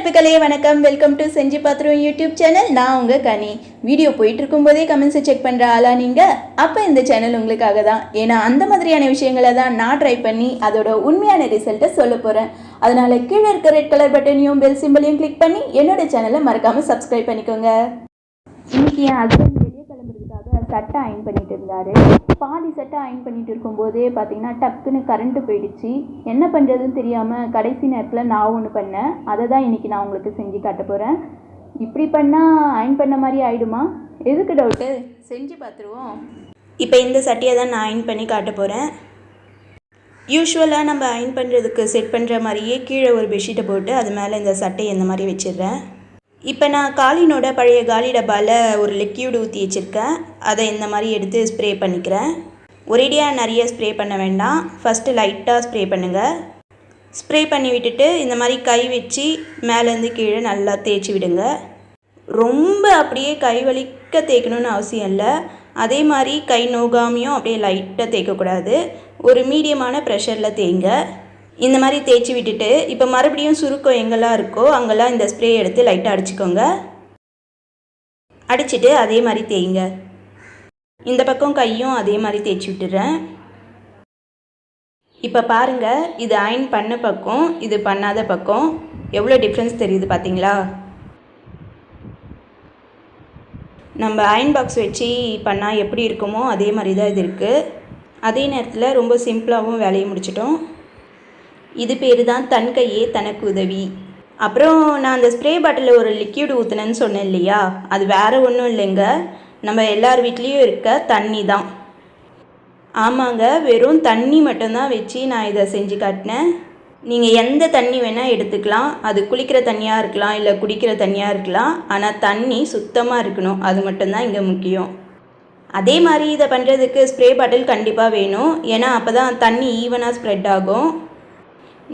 நட்புகளே வணக்கம். Welcome to செஞ்சி bathroom YouTube channel. நான் உங்கள் கனி. வீடியோ போயிட்டு இருக்கும்போதே கமெண்ட்ஸை செக் பண்ணுற ஆளா நீங்கள்? அப்போ இந்த சேனல் உங்களுக்காக தான். ஏன்னா அந்த மாதிரியான விஷயங்களை தான் நான் ட்ரை பண்ணி அதோட உண்மையான ரிசல்ட்டை சொல்ல போகிறேன். அதனால் கீழே இருக்க ரெட் கலர் பட்டனையும் பெல் சிம்பிளையும் கிளிக் பண்ணி என்னோட சேனலை மறக்காமல் சப்ஸ்கிரைப் பண்ணிக்கோங்க. இன்னைக்கு என் ஹஸ்பண்ட் வெளியே கிளம்புறதுக்காக சட்டை அயன் பண்ணிட்டு இருந்தார். பாதி சட்டை அயன் பண்ணிட்டு இருக்கும்போதே பார்த்தீங்கன்னா டக்குன்னு கரண்ட்டு போயிடுச்சு. என்ன பண்ணுறதுன்னு தெரியாமல் கடைசி நேரத்தில் நான் ஒன்று பண்ணேன். அதை தான் இன்றைக்கி நான் உங்களுக்கு செஞ்சு காட்ட போகிறேன். இப்படி பண்ணால் அயன் பண்ண மாதிரி ஆகிடுமா? எதுக்கு டவுட்டு, செஞ்சு பார்த்துருவோம். இப்போ இந்த சட்டையை தான் நான் அயன் பண்ணி காட்ட போகிறேன். யூஸ்வலாக நம்ம அயன் பண்ணுறதுக்கு செட் பண்ணுற மாதிரியே கீழே ஒரு பெட்ஷீட்டை போட்டு அது மேலே இந்த சட்டையை இந்த மாதிரி வச்சிடுறேன். இப்போ நான் காலினோட பழைய காலி டப்பாவில் ஒரு லிக்யூடு ஊற்றி வச்சுருக்கேன். அதை இந்த மாதிரி எடுத்து ஸ்ப்ரே பண்ணிக்கிறேன். ஒரேடியாக நிறைய ஸ்ப்ரே பண்ண வேண்டாம். ஃபஸ்ட்டு லைட்டாக ஸ்ப்ரே பண்ணுங்கள். ஸ்ப்ரே பண்ணி விட்டுட்டு இந்த மாதிரி கை வச்சு மேலேருந்து கீழே நல்லா தேய்ச்சி விடுங்க. ரொம்ப அப்படியே கை வலிக்க தேய்க்கணுன்னு அவசியம் இல்லை. அதே மாதிரி கை நோகாமையும் அப்படியே லைட்டாக தேய்க்கக்கூடாது. ஒரு மீடியமான ப்ரெஷரில் தேய்ங்க. இந்த மாதிரி தேய்ச்சி விட்டுட்டு இப்போ மறுபடியும் சுருக்கம் எங்கெல்லாம் இருக்கோ அங்கெல்லாம் இந்த ஸ்ப்ரே எடுத்து லைட்டாக அடிச்சுக்கோங்க. அடிச்சுட்டு அதே மாதிரி தேய்ங்க. இந்த பக்கம் கையும் அதே மாதிரி தேய்ச்சி விட்டுறேன். இப்போ பாருங்கள், இது அயன் பண்ண பக்கம், இது பண்ணாத பக்கம் எவ்வளோ டிஃப்ரென்ஸ் தெரியுது பார்த்தீங்களா? நம்ம அயன் பாக்ஸ் வச்சு பண்ணால் எப்படி இருக்குமோ அதே மாதிரி தான் இது இருக்குது. அதே நேரத்தில் ரொம்ப சிம்பிளாகவும் வேலையை முடிச்சிட்டோம். இது பேர் தான் தன் கையே தனக்கு உதவி. அப்புறம் நான் அந்த ஸ்ப்ரே பாட்டிலில் ஒரு லிக்யூடு ஊற்றுனேன்னு சொன்னேன் இல்லையா, அது வேறு ஒன்றும் இல்லைங்க, நம்ம எல்லார் வீட்லேயும் இருக்க தண்ணி தான். ஆமாங்க, வெறும் தண்ணி மட்டும்தான் வச்சு நான் இதை செஞ்சு காட்டினேன். நீங்கள் எந்த தண்ணி வேணால் எடுத்துக்கலாம். அது குளிக்கிற தண்ணியாக இருக்கலாம், இல்லை குடிக்கிற தண்ணியாக இருக்கலாம். ஆனால் தண்ணி சுத்தமாக இருக்கணும், அது மட்டும்தான் இங்கே முக்கியம். அதே மாதிரி இதை பண்ணுறதுக்கு ஸ்ப்ரே பாட்டில் கண்டிப்பாக வேணும். ஏன்னா அப்போ தான் தண்ணி ஈவனாக ஸ்ப்ரெட் ஆகும்.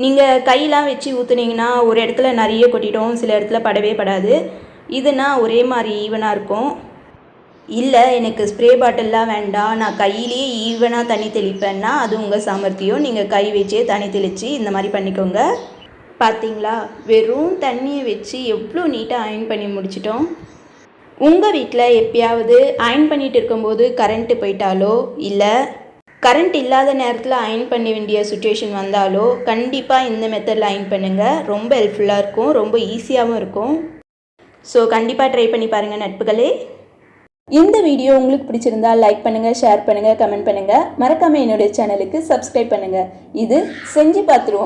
நீங்கள் கையெலாம் வச்சு ஊற்றுனீங்கன்னா ஒரு இடத்துல நிறைய கொட்டிடும், சில இடத்துல படவே படாது. இதுனா ஒரே மாதிரி ஈவனாக இருக்கும். இல்லை எனக்கு ஸ்ப்ரே பாட்டில்லாம் வேண்டாம், நான் கையிலேயே ஈவனாக தண்ணி தெளிப்பேன்னா அது உங்கள் சாமர்த்தியம். நீங்கள் கை வச்சே தண்ணி தெளித்து இந்த மாதிரி பண்ணிக்கோங்க. பார்த்தீங்களா, வெறும் தண்ணியை வச்சு எவ்வளோ நீட்டாக அயன் பண்ணி முடிச்சிட்டோம். உங்கள் வீட்டில் எப்பயாவது அயன் பண்ணிகிட்டு இருக்கும்போது கரண்ட்டு போயிட்டாலோ இல்லை கரண்ட் இல்லாத நேரத்தில் அயன் பண்ண வேண்டிய சுச்சுவேஷன் வந்தாலோ கண்டிப்பாக இந்த மெத்தடில் அயன் பண்ணுங்கள். ரொம்ப ஹெல்ப்ஃபுல்லாக இருக்கும், ரொம்ப ஈஸியாகவும் இருக்கும். ஸோ கண்டிப்பாக ட்ரை பண்ணி பாருங்கள் நட்புகளே. இந்த வீடியோ உங்களுக்கு பிடிச்சிருந்தா லைக் பண்ணுங்கள், ஷேர் பண்ணுங்கள், கமெண்ட் பண்ணுங்கள். மறக்காமல் என்னுடைய சேனலுக்கு சப்ஸ்கிரைப் பண்ணுங்கள். இது செஞ்சு பார்த்துருவோம்.